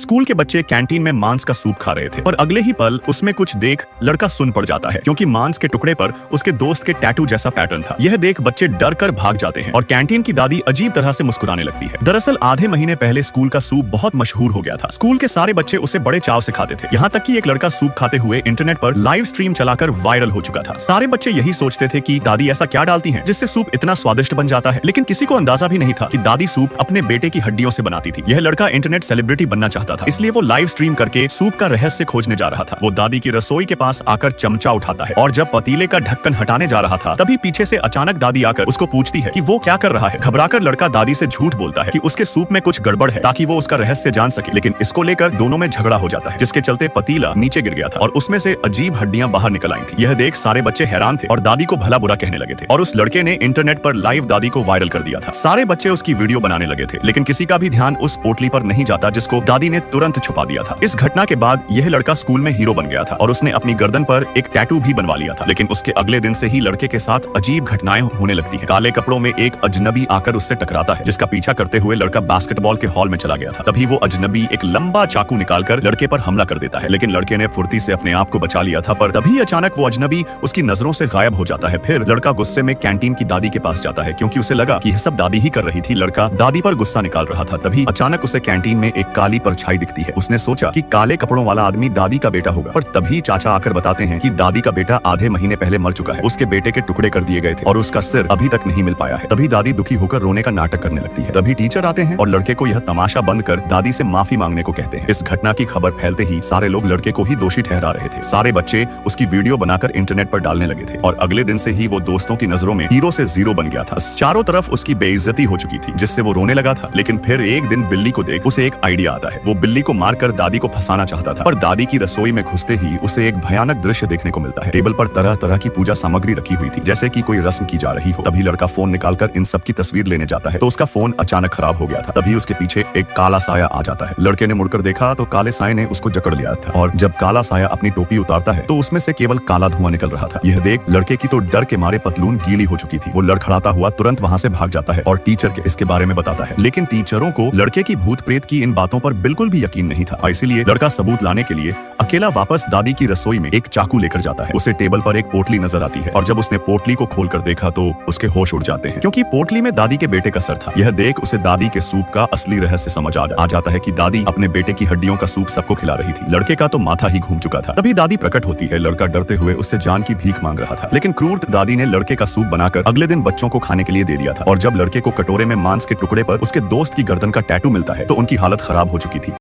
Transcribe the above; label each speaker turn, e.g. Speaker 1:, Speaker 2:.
Speaker 1: School के बच्चे canteen में मांस का सूप खा रहे थे और अगले ही पल उसमें कुछ देख लड़का सुन पड़ जाता है, क्योंकि मांस के टुकड़े पर उसके दोस्त के टैटू जैसा पैटर्न था। यह देख बच्चे डर कर भाग जाते हैं और कैंटीन की दादी अजीब तरह से मुस्कुराने लगती है। दरअसल आधे महीने पहले स्कूल का सूप बहुत मशहूर हो गया था। स्कूल के सारे बच्चे उसे बड़े चाव से खाते थे, यहाँ तक कि एक लड़का सूप खाते हुए इंटरनेट पर लाइव स्ट्रीम चलाकर वायरल हो चुका था। सारे बच्चे यही सोचते थे कि दादी ऐसा क्या डालती हैं जिससे सूप इतना स्वादिष्ट बन जाता है, लेकिन किसी को अंदाजा भी नहीं था कि दादी सूप अपने बेटे की हड्डियों से बनाती थी। यह लड़का इंटरनेट सेलिब्रिटी बनना चाहता था, इसलिए वो लाइव स्ट्रीम करके सूप का रहस्य खोजने जा रहा था। वो दादी की रसोई के पास आकर चमचा उठाता है और जब पतीले का ढक्कन हटाने जा रहा था तभी पीछे से अचानक दादी आकर उसको पूछती है कि वो क्या कर रहा है। घबराकर लड़का दादी से झूठ बोलता है कि उसके सूप में कुछ गड़बड़ है ताकि वो उसका रहस्य जान सके, लेकिन इसको लेकर दोनों में झगड़ा हो जाता है, जिसके चलते पतीला नीचे गिर गया था और उसमें से अजीब हड्डियां बाहर निकल आई थी। यह देख सारे बच्चे हैरान थे और दादी को भला बुरा कहने लगे थे और उस लड़के ने इंटरनेट पर लाइव दादी को वायरल कर दिया था। सारे बच्चे उसकी वीडियो बनाने लगे थे, लेकिन किसी का भी ध्यान उस पोटली पर नहीं जाता जिसको दादी ने तुरंत छुपा दिया था। इस घटना के बाद यह लड़का स्कूल में हीरो बन गया था और उसने अपनी गर्दन पर एक टैटू भी बनवा लिया था, लेकिन उसके अगले दिन से ही लड़के के साथ अजीब घटनाएं होने लगती हैं। काले कपड़ों में एक अजनबी आकर उससे टकराता है, जिसका पीछा करते हुए लड़का बास्केटबॉल के हॉल में चला गया था। तभी वो अजनबी एक लंबा चाकू निकालकर लड़के पर हमला कर देता है, लेकिन लड़के ने फुर्ती से अपने आप को बचा लिया था, पर तभी अचानक वो अजनबी उसकी नजरों से गायब हो जाता है। फिर लड़का गुस्से में कैंटीन की दादी के पास जाता है, क्योंकि उसे लगा कि यह सब दादी ही कर रही थी। लड़का दादी पर गुस्सा निकाल रहा था, तभी अचानक उसे कैंटीन में एक काली परछाई दिखती है। उसने सोचा कि काले कपड़ों वाला आदमी दादी का बेटा होगा, पर तभी चाचा आकर बताते हैं कि दादी का बेटा आधे महीने पहले मर चुका है। उसके बेटे के टुकड़े कर दिए गए थे और उसका सिर अभी तक नहीं मिल पाया है। तभी दादी दुखी होकर रोने का नाटक करने लगती है। तभी टीचर आते हैं और लड़के को यह तमाशा बंद कर दादी से माफी मांगने को कहते हैं। इस घटना की खबर फैलते ही सारे लोग लड़के को ही दोषी ठहरा रहे थे। सारे बच्चे उसकी वीडियो बनाकर इंटरनेट पर डालने लगे थे और अगले दिन से ही वो दोस्तों की नजरों में हीरो से जीरो बन गया था। चारों तरफ उसकी बेइज्जती हो चुकी थी, जिससे वो रोने लगा था। लेकिन फिर एक दिन बिल्ली को देख उसे एक आइडिया आता है। वो बिल्ली को मारकर दादी को फंसाना चाहता था, पर दादी की रसोई में घुसते ही उसे एक भयानक दृश्य देखने को मिलता है। टेबल पर तरह तरह की पूजा सामग्री रखी हुई थी, जैसे कि कोई रस्म की जा रही हो। तभी लड़का फोन निकालकर इन सब की तस्वीर लेने जाता है, तो उसका फोन अचानक खराब हो गया था। तभी उसके पीछे एक काला साया आ जाता है। लड़के ने मुड़कर देखा तो काले साये ने उसको जकड़ लिया था और जब काला साया अपनी टोपी उतारता है तो उसमें से केवल काला धुआं निकल रहा था। यह देख लड़के की तो डर के मारे पतलून गीली हो चुकी थी। वो लड़खड़ाता हुआ तुरंत वहां से भाग जाता है और टीचर के इसके बारे में बताता है, लेकिन टीचरों को लड़के की भूत प्रेत की इन बातों पर बिल्कुल भी यकीन नहीं था। इसीलिए लड़का सबूत लाने के लिए अकेला वापस दादी की रसोई में एक चाकू लेकर जाता है। उसे टेबल पर एक पोटली नजर आती है और जब उसने पोटली को खोलकर देखा तो उसके होश उड़ जाते हैं, क्योंकि पोटली में दादी के बेटे का सर था। यह देख उसे दादी के सूप का असली रहस्य समझ आ जाता है कि दादी अपने बेटे की हड्डियों का सूप सबको खिला रही थी। लड़के का तो माथा ही घूम चुका था। तभी दादी प्रकट होती है। लड़का डरते हुए उससे जान की भीख मांग रहा था, लेकिन क्रूर दादी ने लड़के का सूप बनाकर अगले दिन बच्चों को खाने के लिए दे दिया था। और जब लड़के को कटोरे में मांस के टुकड़े पर उसके दोस्त की गर्दन का टैटू मिलता है तो उनकी हालत खराब हो चुकी थी।